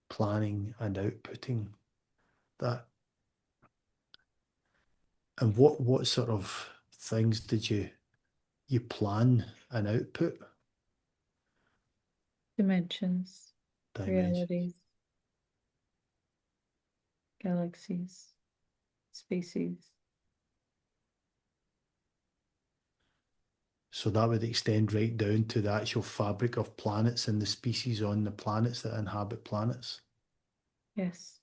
Planning and outputting that. And what sort of things did you plan and output? dimensions, dimensions. realities, galaxies, species. So that would extend right down to the actual fabric of planets and the species on the planets that inhabit planets. Yes,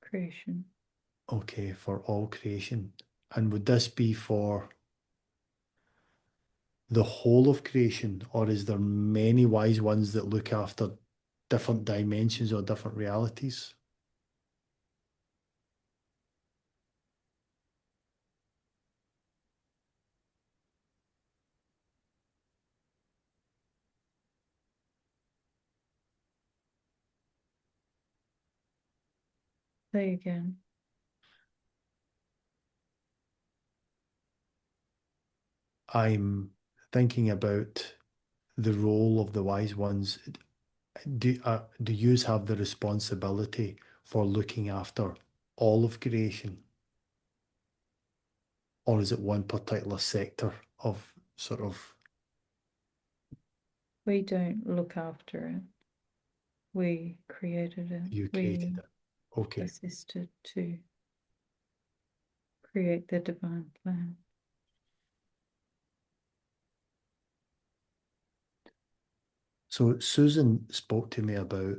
creation. Okay, for all creation. And would this be for the whole of creation, or is there many wise ones that look after different dimensions or different realities? Say again. I'm thinking about the role of the wise ones. Do you have the responsibility for looking after all of creation, or is it one particular sector of sort of We don't look after it. We created it. you created We it? Okay. assisted to create the divine plan. So Susan spoke to me about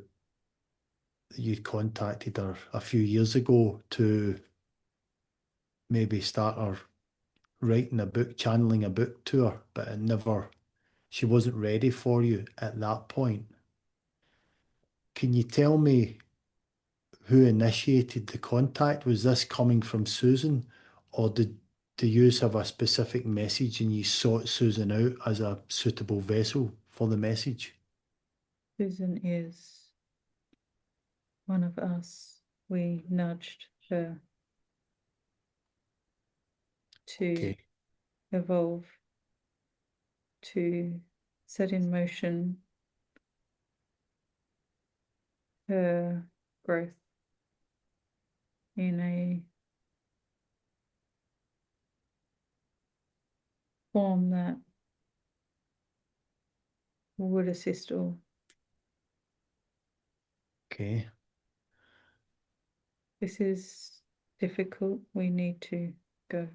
you contacted her a few years ago to maybe start her writing a book, channeling a book to her, but it never, she wasn't ready for you at that point. Can you tell me who initiated the contact? Was this coming from Susan, or do you have a specific message and you sought Susan out as a suitable vessel for the message? Susan is one of us. We nudged her to Okay, evolve, to set in motion her growth in a form that would assist all. okay, This is difficult. We need to go.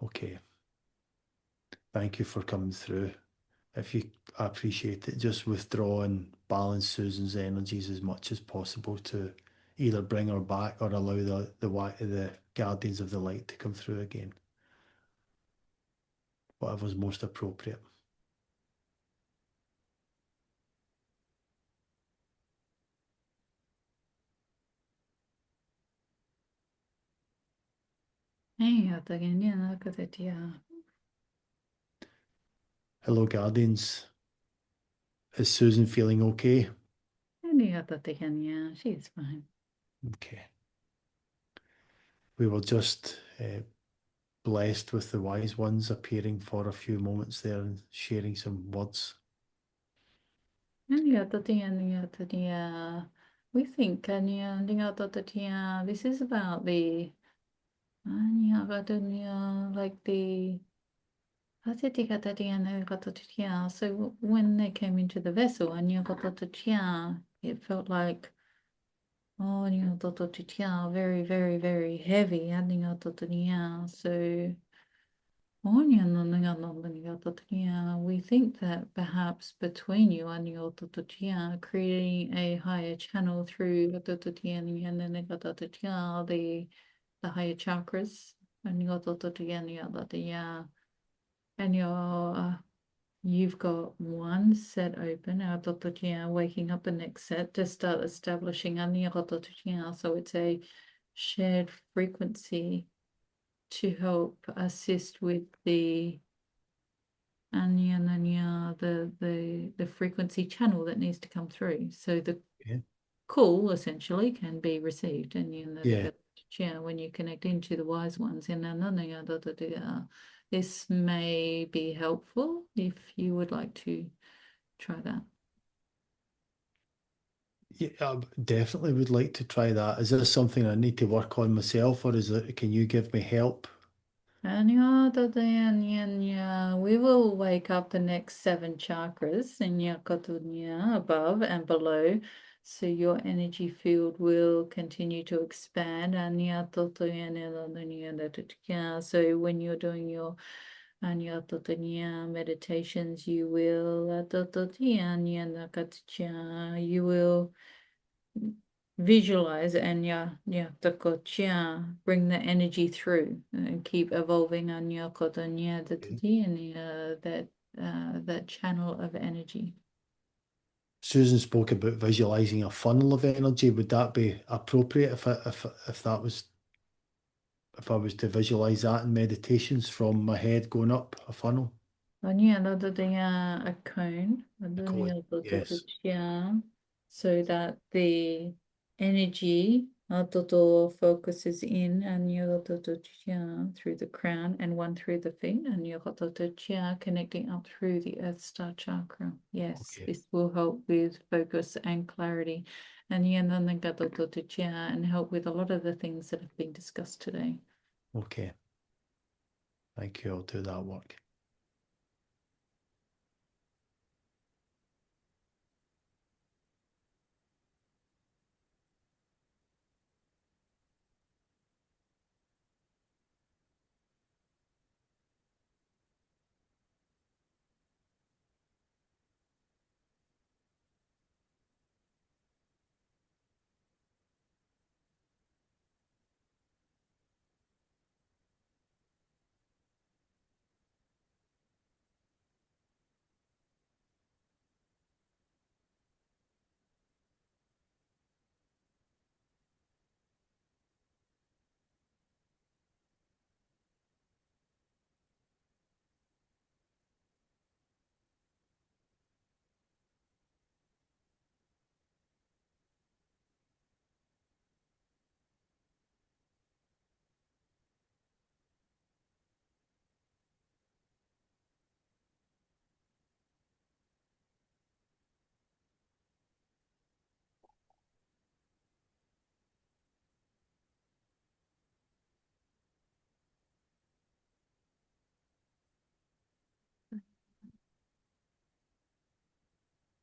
okay. Thank you for coming through. If you, I appreciate it, just withdraw and balance Susan's energies as much as possible to either bring her back or allow the guardians of the light to come through again. Whatever's most appropriate. Hey, again, yeah, look at it, yeah. Hello, guardians. Is Susan feeling okay? Again, yeah, she's fine. Okay. We were just blessed with the wise ones appearing for a few moments there and sharing some words. Yeah. We think, yeah, this is about the, like the, so when they came into the vessel, it felt like, oh, very, very, very heavy. So, we think that perhaps between you and your creating a higher channel through the higher chakras and your you've got one set open, waking up the next set to start establishing so it's a shared frequency to help assist with the the frequency channel that needs to come through. So the Yeah. call essentially can be received, and Yeah. when you connect into the wise ones, this may be helpful if you would like to try that. Yeah, I definitely would like to try that. Is this something I need to work on myself, or is it? Can you give me help? We will wake up the next seven chakras in Kotonya, above and below. So your energy field will continue to expand. So when you're doing your meditations, you will you will visualize and bring the energy through and keep evolving on your kotonya Okay. that channel of energy. Susan spoke about visualizing a funnel of energy. Would that be appropriate if that was if I was to visualize that in meditations from my head going up a funnel? A cone, A cone. Yes. so that the energy focuses in through the crown and one through the feet and connecting up through the Earth Star chakra. Yes, Okay. this will help with focus and clarity and and help with a lot of the things that have been discussed today. Okay. Thank you. I'll do that work.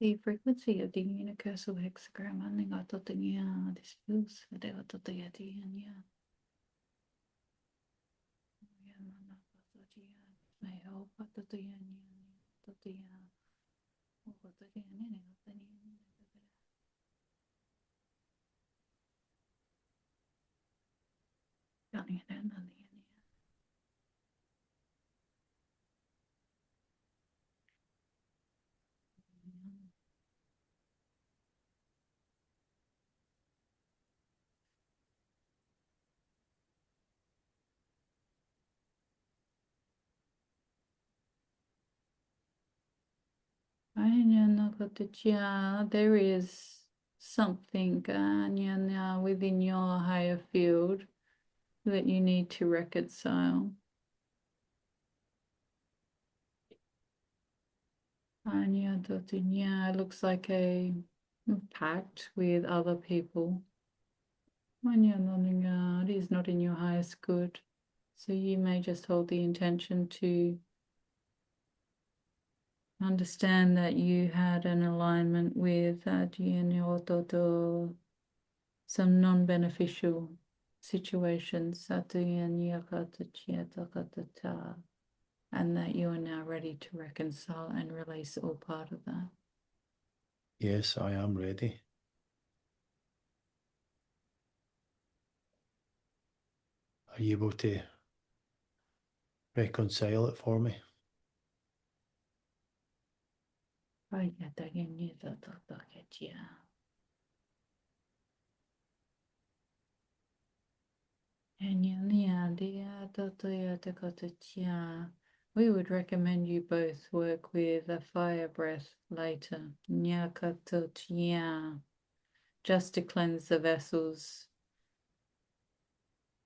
The frequency of the universal hexagram and the this feels may help there is something within your higher field that you need to reconcile. It looks like a pact with other people. It is not in your highest good. So you may just hold the intention to understand that you had an alignment with some non-beneficial situations, and that you are now ready to reconcile and release all part of that. Yes, I am ready. Are you able to reconcile it for me? We would recommend you both work with a fire breath later, just to cleanse the vessels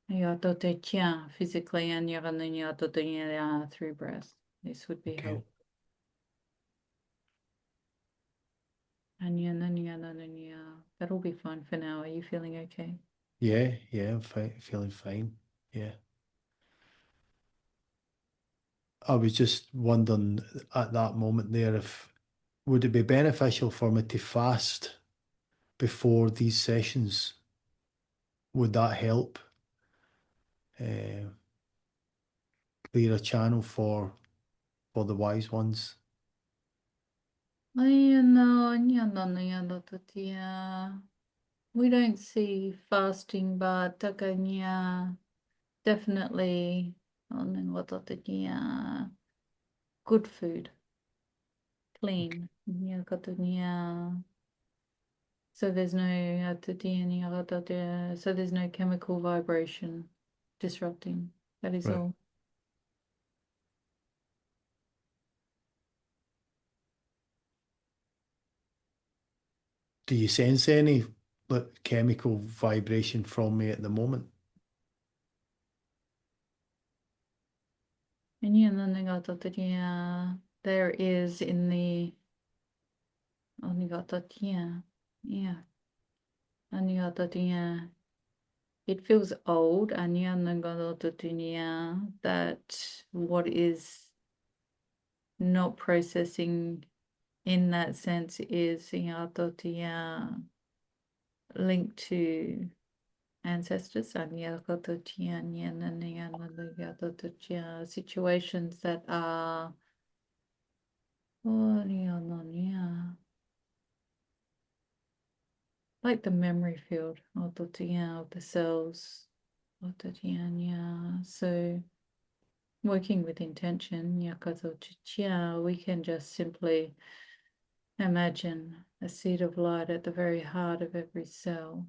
physically and through breath. This would be Okay. helpful. That'll be fine for now. Are you feeling okay? Yeah, I'm feeling fine. Yeah. I was just wondering at that moment there if would it be beneficial for me to fast before these sessions? Would that help uh, clear a channel for the wise ones? We don't see fasting, but definitely good food, Okay. clean. So there's no so there's no chemical vibration disrupting. That is Right. all. Do you sense any like chemical vibration from me at the moment? And there is in the yeah. It feels old, that what is not processing in that sense is linked to ancestors situations that are like the memory field of the cells. So working with intention, we can just simply imagine a seed of light at the very heart of every cell.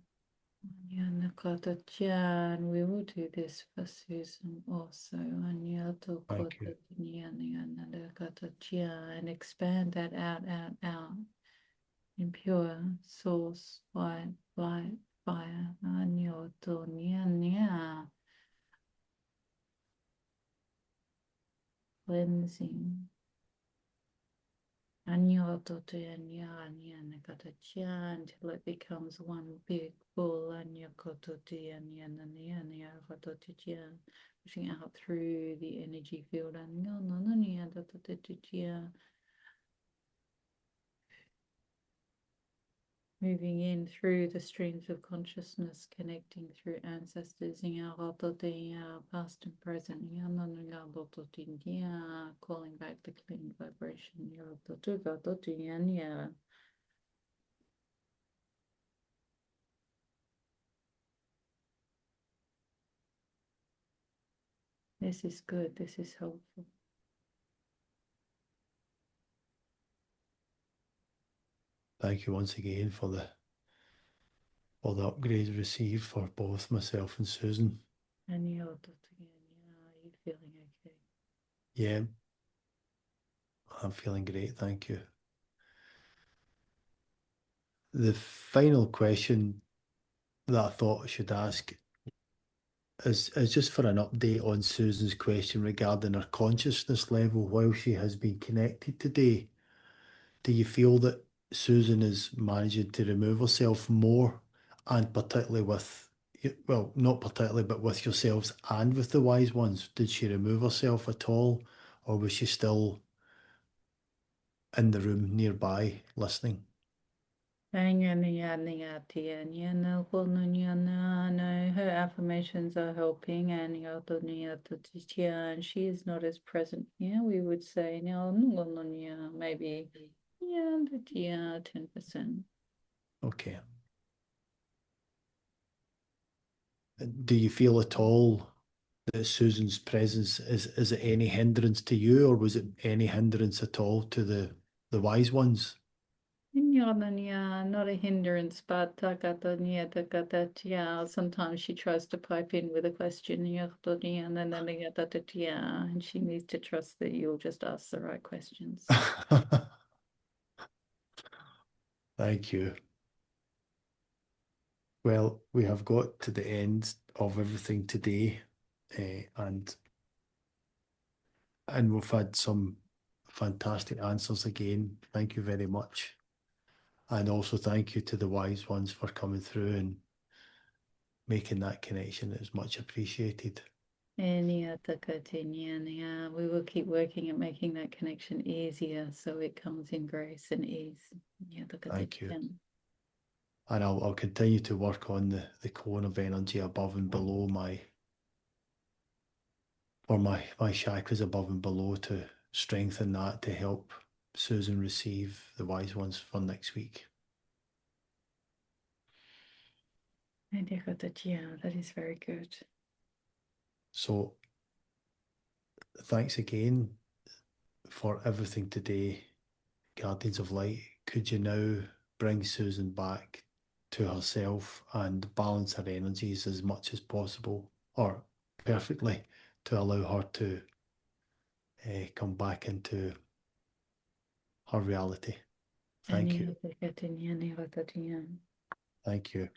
And we will do this for Susan also. Thank you. And expand that out in pure source, white, light, fire. Cleansing. Until it becomes one big full pushing out through the energy field moving in through the streams of consciousness, connecting through ancestors in our past and present, calling back the clean vibration. This is good, this is helpful. Thank you once again for the upgrades received for both myself and Susan. And you're feeling okay. Yeah, I'm feeling great, thank you. The final question that I thought I should ask is just for an update on Susan's question regarding her consciousness level while she has been connected today. Do you feel that Susan is managing to remove herself more, and particularly with, well, not particularly, but with yourselves and with the wise ones? Did she remove herself at all, or was she still in the room nearby listening? Her affirmations are helping, and she is not as present here. We would say maybe 10%. Okay. Do you feel at all that Susan's presence is it any hindrance to you, or was it any hindrance at all to the wise ones? Not a hindrance, but sometimes she tries to pipe in with a question, and she needs to trust that you'll just ask the right questions. Thank you. Well, we have got to the end of everything today, and we've had some fantastic answers again. Thank you very much. And also thank you to the wise ones for coming through and making that connection. It was much appreciated. We will keep working at making that connection easier so it comes in grace and ease. Thank you. And I'll continue to work on the cone of energy above and below my chakras above and below to strengthen that to help Susan receive the wise ones for next week. That is very good. So thanks again for everything today, Guardians of Light. Could you now bring Susan back to herself and balance her energies as much as possible, or perfectly, to allow her to come back into her reality? Thank you. Thank you.